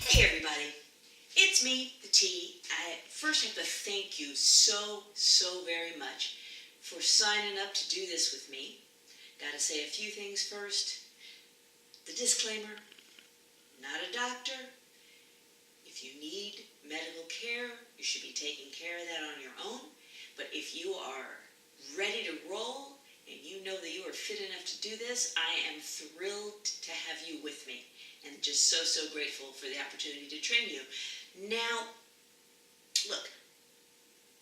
Hey everybody, it's me, the T. I first have to thank you so very much for signing up to do this with me. Gotta say a few things first. The disclaimer, not a doctor. If you need medical care, you should be taking care of that on your own. But if you are ready to roll and you know that you are fit enough to do this, I am thrilled to have you with me and just so grateful for the opportunity to train you. Now, look,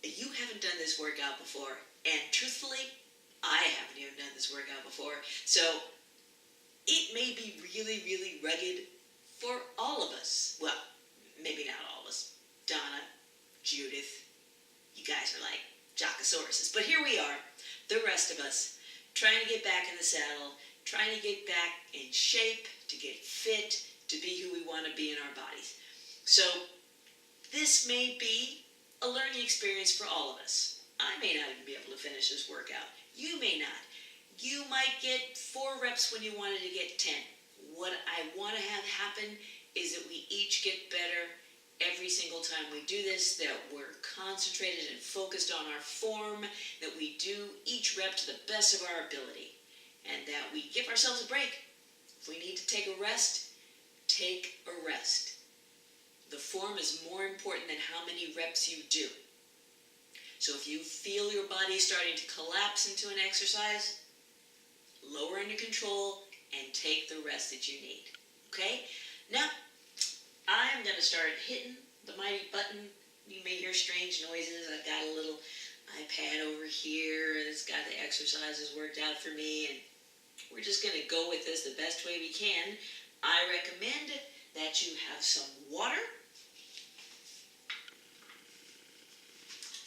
you haven't done this workout before, and truthfully, I haven't even done this workout before, so it may be really rugged for all of us. Well, maybe not all of us. Donna, Judith, you guys are like Jockosauruses. But here we are, the rest of us, trying to get back in the saddle, trying to get back in shape, to get fit, to be who we want to be in our bodies. So this may be a learning experience for all of us. I may not even be able to finish this workout. You may not. You might get 4 reps when you wanted to get 10. What I want to have happen is that we each get better every single time we do this, that we're concentrated and focused on our form, that we do each rep to the best of our ability, and that we give ourselves a break. If we need to take a rest, take a rest. The form is more important than how many reps you do. So if you feel your body starting to collapse into an exercise, lower under control and take the rest that you need. Okay? Now, I'm going to start hitting the mighty button. You may hear strange noises. I've got a little iPad over here. It's got the exercises worked out for me, and we're just going to go with this the best way we can. I recommend that you have some water,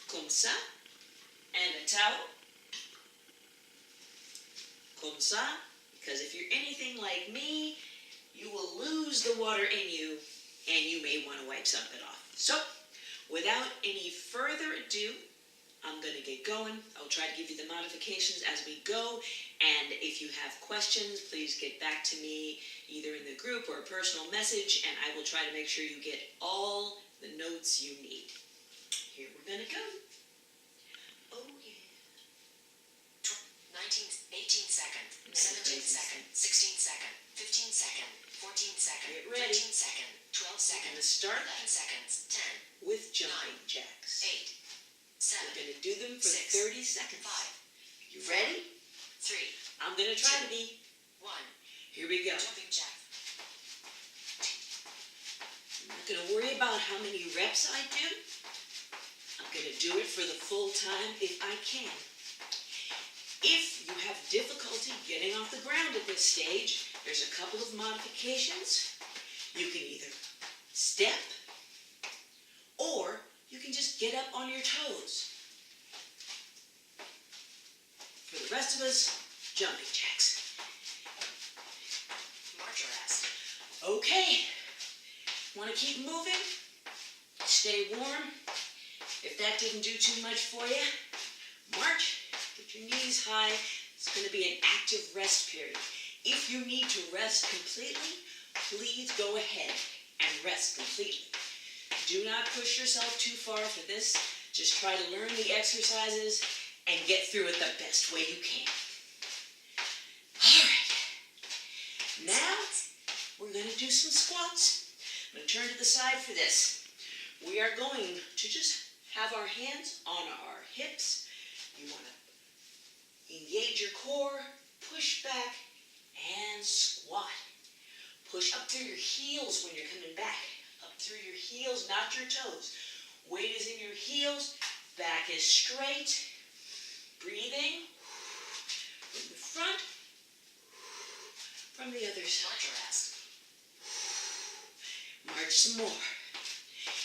comme ça, and a towel, comme ça, because if you're anything like me, you will lose the water in you, and you may want to wipe some of it off. So, without any further ado, I'm going to get going. I'll try to give you the modifications as we go, and if you have questions, please get back to me either in the group or a personal message, and I will try to make sure you get all the notes you need. Here we're going to go. Oh yeah. 18 seconds, 17 seconds, 16 seconds, 15 seconds, 14 seconds, Get ready. 13 seconds, 12 We're going seconds, to start 11 seconds, 10, with jumping jacks. 8, 7, We're going to do them for 6, 30 seconds. 5, You ready? 3, I'm going to try to be. 1, Here we go. jumping jack. I'm not going to worry about how many reps I do. I'm going to do it for the full time if I can. If you have difficulty getting off the ground at this stage, there's a couple of modifications. You can either step, or you can just get up on your toes. For the rest of us, jumping jacks. March or rest. Okay. Want to keep moving? Stay warm. If that didn't do too much for you, march. Get your knees high. It's going to be an active rest period. If you need to rest completely, please go ahead and rest completely. Do not push yourself too far for this. Just try to learn the exercises and get through it the best way you can. All right. Now, we're going to do some squats. I'm going to turn to the side for this. We are going to just have our hands on our hips. You want to engage your core, push back, and squat. Push up through your heels when you're coming back. Up through your heels, not your toes. Weight is in your heels, back is straight. Breathing from the front, from the other side. March or rest. March some more.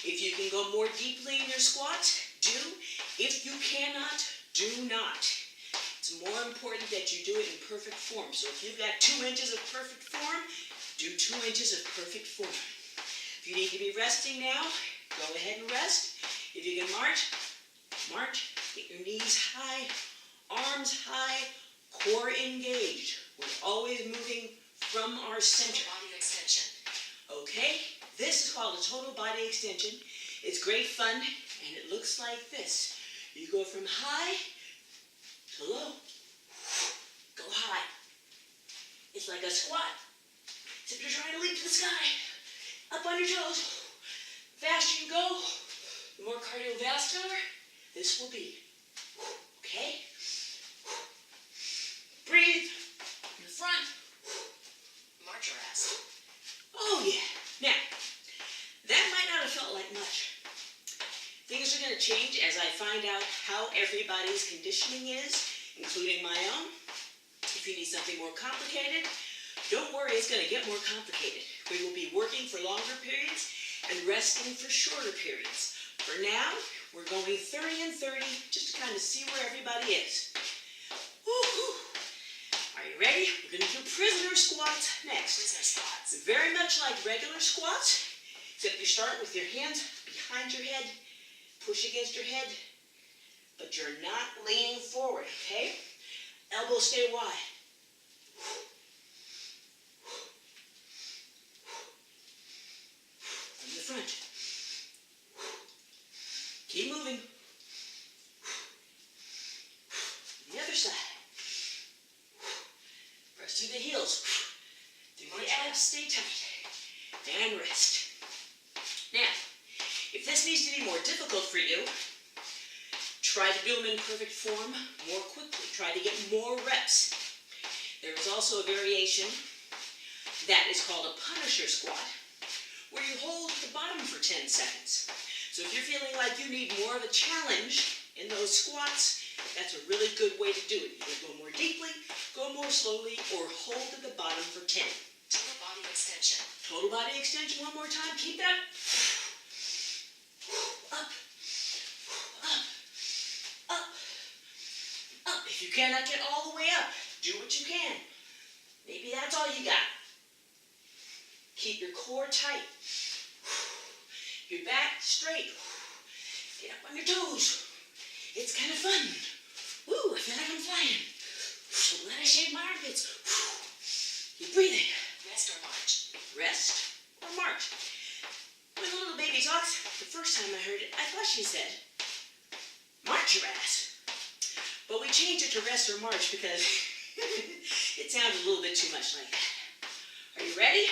If you can go more deeply in your squats, do. If you cannot, do not. It's more important that you do it in perfect form. So if you've got 2 inches of perfect form, do 2 inches of perfect form. If you need to be resting now, go ahead and rest. If you can march, march. Get your knees high, arms high, core engaged. We're always moving from our center. Body extension. Okay, This is called a total body extension. It's great fun, and it looks like this. You go from high to low. Go high. It's like a squat, except you're trying to leap to the sky. Up on your toes. The faster you go, the more cardiovascular this will be. Okay? Breathe. In the front. March your ass. Oh yeah. Now, that might not have felt like much. Things are going to change as I find out how everybody's conditioning is, including my own. If you need something more complicated, don't worry, it's going to get more complicated. We will be working for longer periods and resting for shorter periods. For now, we're going 30 and 30 just to kind of see where everybody is. Woo-hoo. Are you ready? We're going to do prisoner squats next. Prisoner squats. Very much like regular squats, except you start with your hands behind your head, push against your head, but you're not leaning forward, okay? Elbows stay wide. From the front. Keep moving. The other side. Press through the heels. Through the abs, stay tight. And rest. Now, if this needs to be more difficult for you, try to do them in perfect form more quickly. Try to get more reps. There is also a variation that is called a Punisher squat, where you hold at the bottom for 10 seconds. So if you're feeling like you need more of a challenge in those squats, that's a really good way to do it. Either go more deeply, go more slowly, or hold at the bottom for 10. Total body extension. Total body extension one more time. Keep that. Up, up, up, up. If you cannot get all the way up, do what you can. Maybe that's all you got. Keep your core tight. Your back straight. Get up on your toes. It's kind of fun. Woo, I feel like I'm flying. So glad I shaved my armpits. Keep breathing. Rest or march. Rest or march. When the little baby talks, the first time I heard it, I thought she said, march your ass. But we changed it to rest or march because it sounded a little bit too much like that. Are you ready?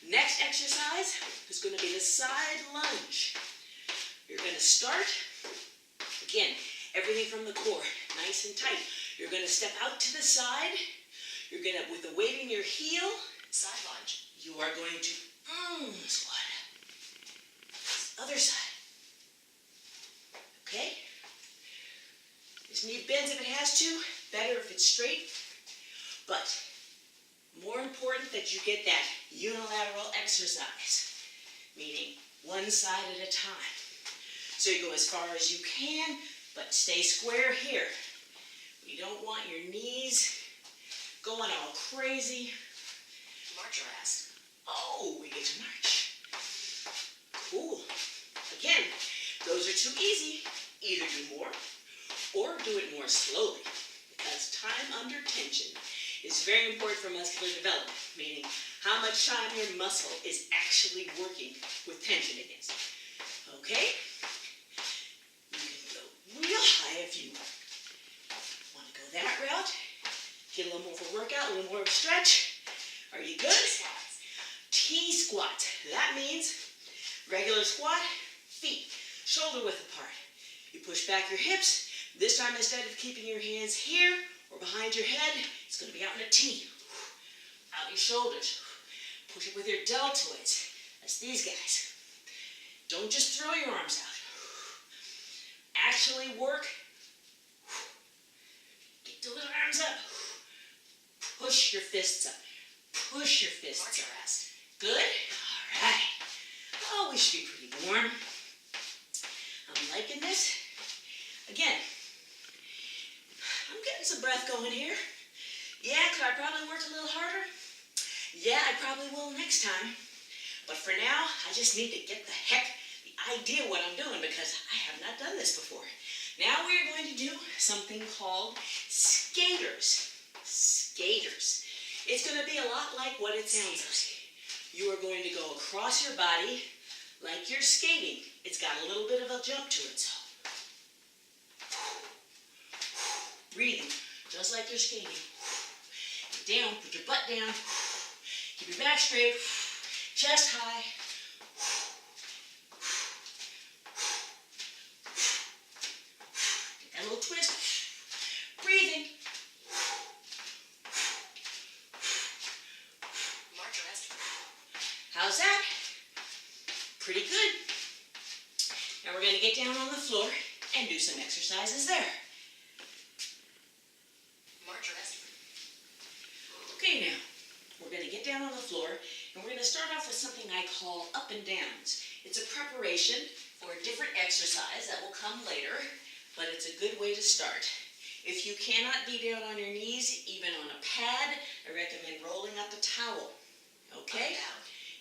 Next exercise is going to be the side lunge. You're going to start, again, everything from the core, nice and tight. You're going to step out to the side. You're going to, with the weight in your heel, Side lunge. you are going to squat. Other side. Okay? This knee bends if it has to, better if it's straight. But more important that you get that unilateral exercise, meaning one side at a time. So you go as far as you can, but stay square here. You don't want your knees going all crazy. March your ass. Oh, we get to march. Cool. Again, those are too easy. Either do more or do it more slowly, because time under tension is very important for muscular development, meaning how much time your muscle is actually working with tension against it. Okay? You can go real high if you want to go that route. Get a little more of a workout, a little more of a stretch. Are you good? Squats. T-squat. That means regular squat, feet shoulder width apart. You push back your hips. This time, instead of keeping your hands here or behind your head, it's going to be out in a T. Out your shoulders. Push it with your deltoids. That's these guys. Don't just throw your arms out. Actually work. Get the little arms up. Push your fists up. Push your fists March up. your ass. Good? All right. Oh, we should be pretty warm. I'm liking this. Again, I'm getting some breath going here. Yeah, could I probably work a little harder? Yeah, I probably will next time. But for now, I just need to get the idea what I'm doing, because I have not done this before. Now we are going to do something called skaters. Skaters. It's going to be a lot like what it sounds like. you are going to go across your body like you're skating. It's got a little bit of a jump to it, so. Breathing, just like you're skating. Get down, put your butt down. Keep your back straight, chest high. Get that little twist. Breathing. March rest. How's that? Pretty good. Now we're going to get down on the floor and do some exercises there. March rest. Okay, now we're going to get down on the floor and we're going to start off with something I call up and downs. It's a preparation for a different exercise that will come later, but it's a good way to start. If you cannot be down on your knees, even on a pad, I recommend rolling up a towel. Okay? Up, down.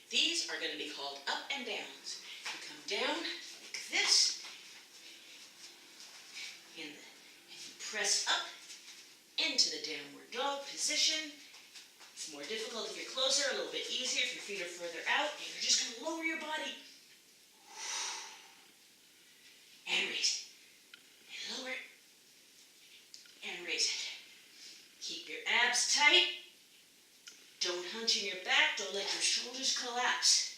These are going to be called up and downs. You come down like this, and you press up into the downward dog position. It's more difficult if you're closer, a little bit easier if your feet are further out, and you're just going to lower your body. And raise it. And lower it. And raise it. Keep your abs tight. Don't hunch in your back. Don't let your shoulders collapse.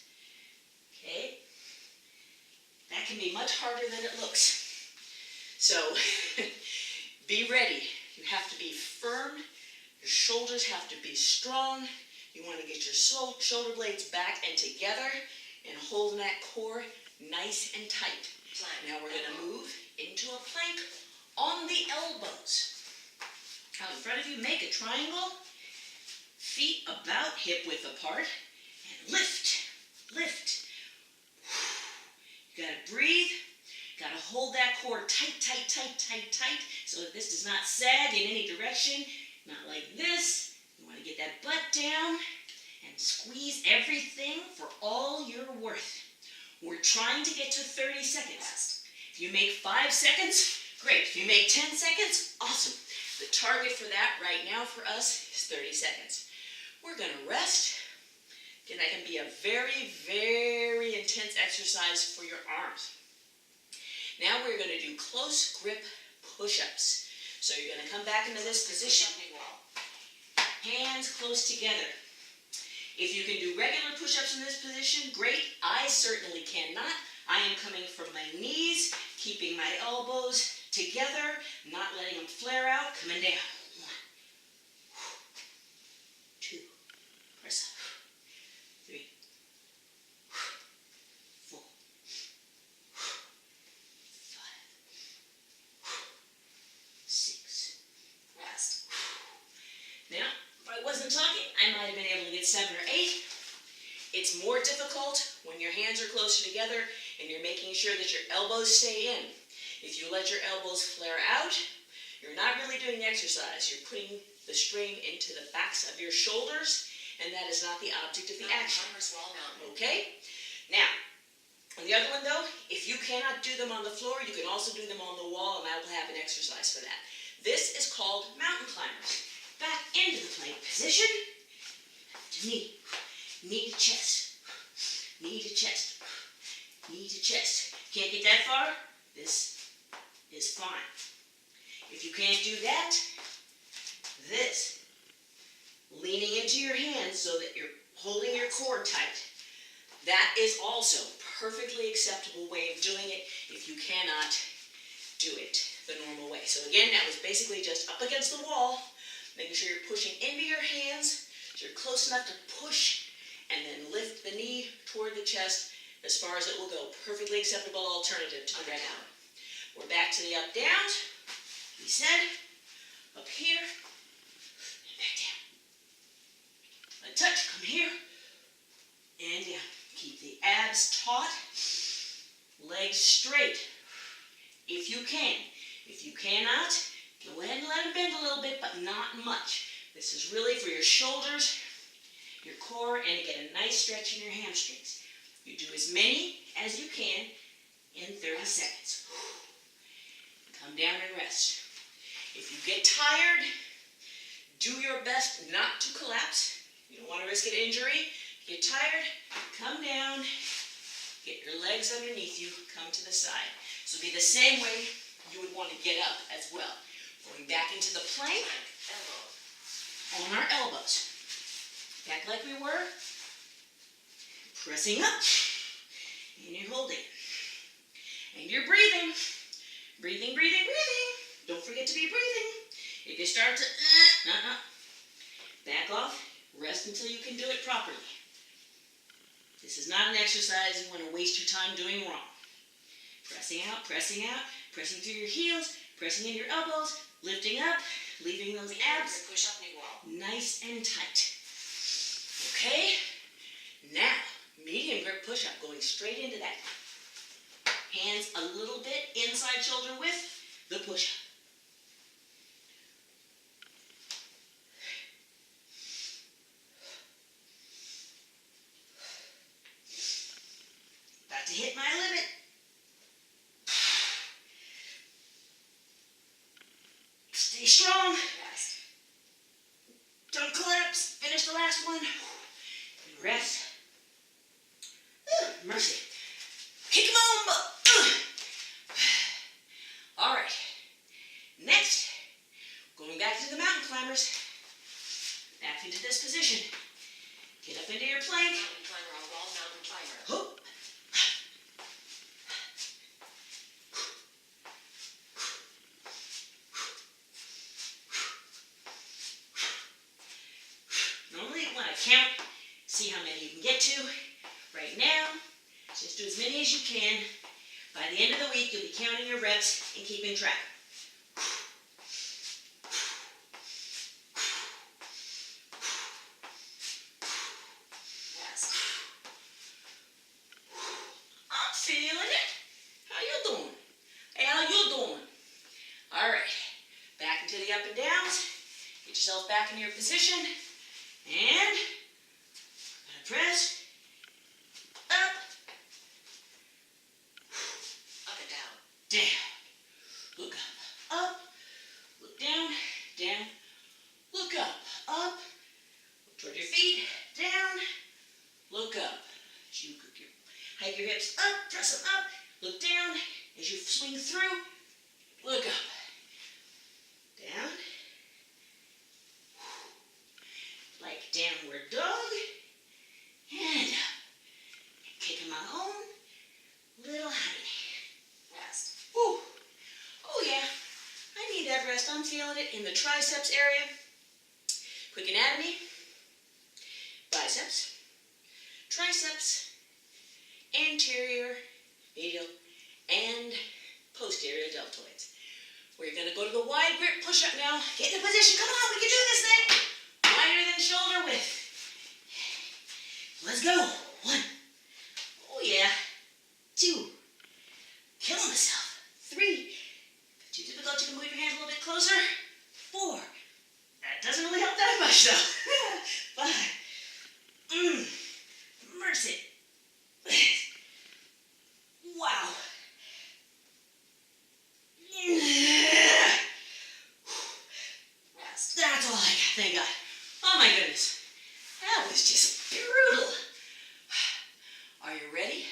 Okay? That can be much harder than it looks. So, be ready. You have to be firm. Your shoulders have to be strong. You want to get your shoulder blades back and together and hold that core nice and tight. Plank. Now we're going to move into a plank on the elbows. Out in front of you, make a triangle. Feet about hip width apart. And lift, lift. You got to breathe. Got to hold that core tight, tight, tight, tight, tight, so that this does not sag in any direction. Not like this. You want to get that butt down and squeeze everything for all you're worth. We're trying to get to 30 seconds. If you make 5 seconds, great. If you make 10 seconds, awesome. The target for that right now for us is 30 seconds. We're going to rest. Again, that can be a very, very intense exercise for your arms. Now we're going to do close grip push-ups. So you're going to come back into this position, hands close together. If you can do regular push-ups in this position, great. I certainly cannot. I am coming from my knees, keeping my elbows together, not letting them flare out, coming down. 1, 2, press up, 3, 4, 5. Rest. Now, if I wasn't talking, I might have been able to get 7 or 8. It's more difficult when your hands are closer together and you're making sure that your elbows stay in. If you let your elbows flare out, you're not really doing the exercise. You're putting the strain into the backs of your shoulders, and that is not the object of the action. Okay? Now, on the other one though, if you cannot do them on the floor, you can also do them on the wall, and I will have an exercise for that. This is called mountain climbers. Back into the plank position, to knee, knee to chest, knee to chest, knee to chest. Can't get that far? This is fine. If you can't do that, this, leaning into your hands so that you're holding your core tight, that is also perfectly acceptable way of doing it if you cannot do it the normal way. So again, that was basically just up against the wall, making sure you're pushing into your hands so you're close enough to push, and then lift the knee toward the chest as far as it will go. Perfectly acceptable alternative to the red one. We're back to the up downs. We said up here and back down. A touch, come here and down. Keep the abs taut, legs straight. If you can. If you cannot, go ahead and let them bend a little bit, but not much. This is really for your shoulders, your core, and to get a nice stretch in your hamstrings. You do as many as you can in 30 seconds. Come down and rest. If you get tired, do your best not to collapse. You don't want to risk an injury. Get tired, come down, get your legs underneath you, come to the side. So it'll be the same way you would want to get up as well. Going back into the plank, elbow. on our elbows. Back like we were, pressing up, and you're holding. And you're breathing. Breathing, breathing, breathing. Don't forget to be breathing. If you start to, back off, rest until you can do it properly. This is not an exercise you want to waste your time doing wrong. Pressing out, pressing through your heels, pressing in your elbows, lifting up, leaving those abs Push up knee wall. nice and tight. Okay? Now, medium grip push-up, going straight into that. Hands a little bit inside shoulder width, the push-up. About to hit my limit. Stay strong. Rest. Don't collapse. Finish the last one. And rest. Mercy. Kick 'em on. All right. Next, going back to the mountain climbers. Back into this position. Get up into your plank. Mountain climber on wall, mountain climber. Hoop. Normally you want to count, see how many you can get to. Right now, just do as many as you can. By the end of the week, you'll be counting your reps and keeping track. Rest. I'm feeling it. How you doing? Hey, how you doing? All right. Back into the up and downs. Get yourself back into your position. And press. Up. Up and down. Down. Look up. Up. Look down. Down. Look up. Up. Look toward your feet. Down. Look up. As you hike your hips up. Press them up. Look down. As you swing through. Look up. Down. Like downward dog. And up. Kicking my own little honey. Rest. Ooh. Oh yeah. I need that rest. I'm feeling it in the triceps area. Quick anatomy. Biceps. Triceps. Anterior, medial, and posterior deltoids. We're going to go to the wide grip push-up now. Get in a position. Come on, we can do this thing. Wider than shoulder width. Let's go. 1. Oh yeah. 2. Killing myself. 3. Too difficult, you can move your hands a little bit closer. 4. That doesn't really help that much though. 5. Mercy. Wow. Rest. That's all I got, thank God. Oh my goodness. That was just brutal. Are you ready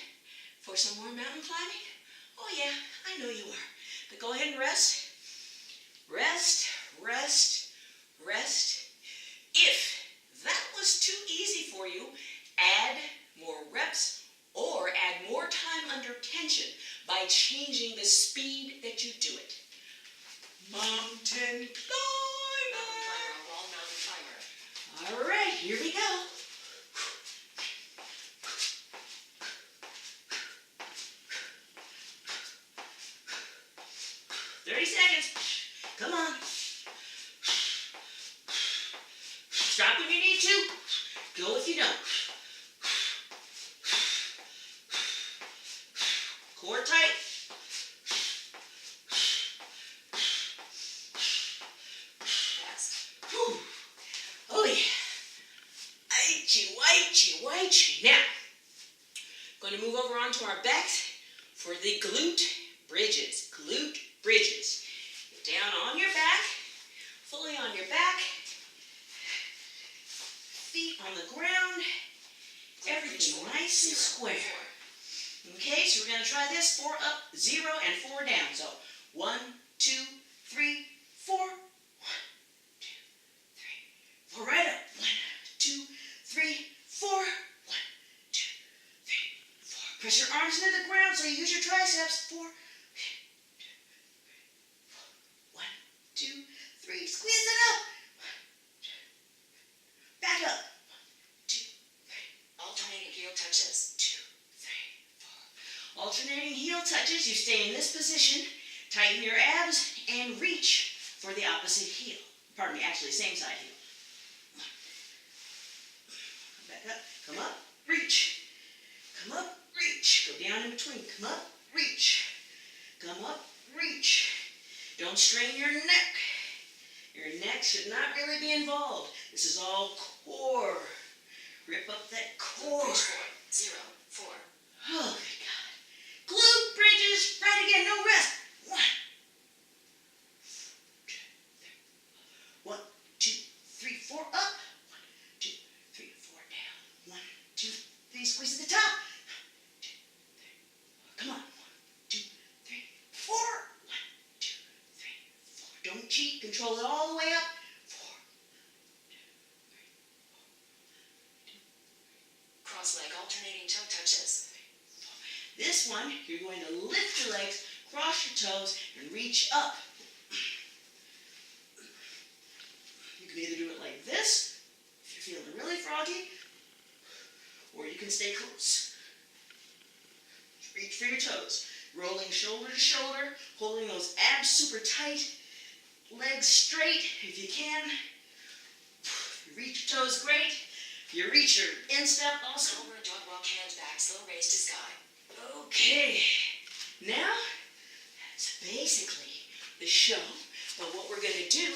for some more mountain climbing? Oh yeah, I know you are. But go ahead and rest. Rest, rest, rest. If that was too easy for you, add more reps or add more time under tension by changing the speed that you do it. Mountain Mountain climber. climber on wall, mountain climber. All right, here we go. Come on. Stop when you need to. Go if you don't. Core tight. Rest. Whew. Oh yeah. Aichi. Now, going to move over onto our backs for the glute bridges. Glute bridges. Down on your back, fully on your back, feet on the ground, Everything nice and square. Okay, so we're going to try this. 4 up, 0, and 4 down. So 1, 2, 3, 4. 1, 2, 3, 4. Right up. 1, 2, 3, 4. 1, 2, 3, 4. Press your arms into the ground so you use your triceps. 4. 1, 2, 3. Squeeze it up. Back up. 1, 2, 3. Alternating heel touches. 2, 3, 4. Alternating heel touches. You stay in this position. Tighten your abs and reach for the opposite heel. Pardon me, actually, same side heel. Back up. Come up. Reach. Come up. Reach. Go down in between. Come up. Reach. Come up. Reach. Don't strain your neck. Your neck should not really be involved. This is all core. Rip up that core. Bridge 4, 0, 4. Oh, good God. Glute bridges. Right again. No rest. 1, 2, 3, 4. Up. 1, 2, 3, 4. Down. 1, 2, 3. Squeeze at the top. 1, 2, 3. Come on. 1, 2, 3, 4. 1, 2, 3, 4. Don't cheat. Control it all the way up. 4. Cross leg alternating toe touches. This one, you're going to lift your legs, cross your toes, and reach up. You can either do it like this, if you're feeling really froggy, or you can stay close. Reach for your toes, rolling shoulder to shoulder, holding those abs super tight, legs straight if you can. If you reach your toes, great. If you reach your instep, also. Cobra dog walk, hands back, slow raise to sky. Okay, now that's basically the show, but what we're going to do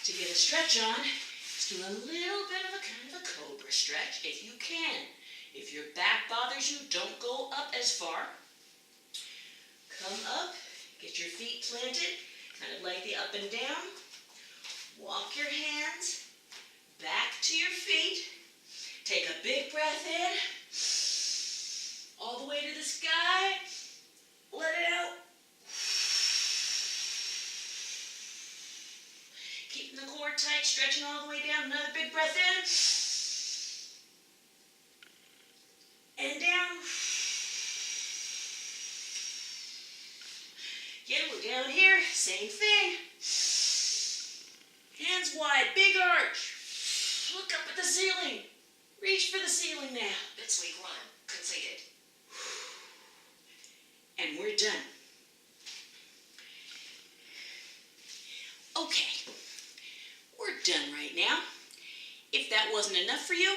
to get a stretch on is do a little bit of a kind of a cobra stretch if you can. If your back bothers you, don't go up as far. Come up, get your feet planted, kind of like the up and down. Walk your hands back to your feet. Take a big breath in. All the way to the sky. Let it out. Keeping the core tight, stretching all the way down. Another big breath in. And down. Again, we're down here. Same thing. Hands wide, big arch. Look up at the ceiling. Reach for the ceiling now. This week 1 completed. And we're done. Okay, we're done right now. If that wasn't enough for you,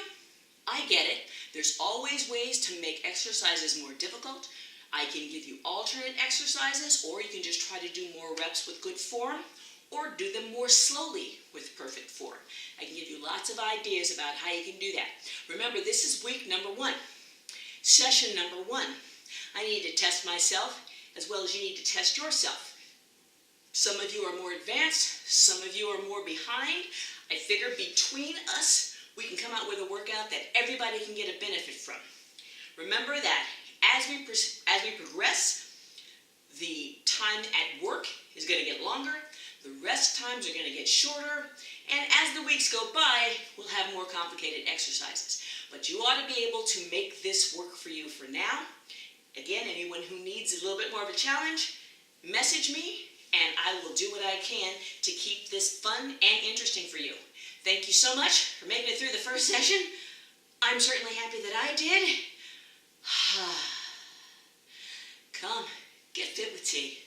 I get it. There's always ways to make exercises more difficult. I can give you alternate exercises, or you can just try to do more reps with good form, or do them more slowly with perfect form. I can give you lots of ideas about how you can do that. Remember, this is week number 1, session number 1. I need to test myself as well as you need to test yourself. Some of you are more advanced, some of you are more behind. I figure between us, we can come out with a workout that everybody can get a benefit from. Remember that as we progress, the time at work is going to get longer, the rest times are going to get shorter, and as the weeks go by, we'll have more complicated exercises. But you ought to be able to make this work for you for now. Again, anyone who needs a little bit more of a challenge, message me, and I will do what I can to keep this fun and interesting for you. Thank you so much for making it through the first session. I'm certainly happy that I did. Come, get fit with T.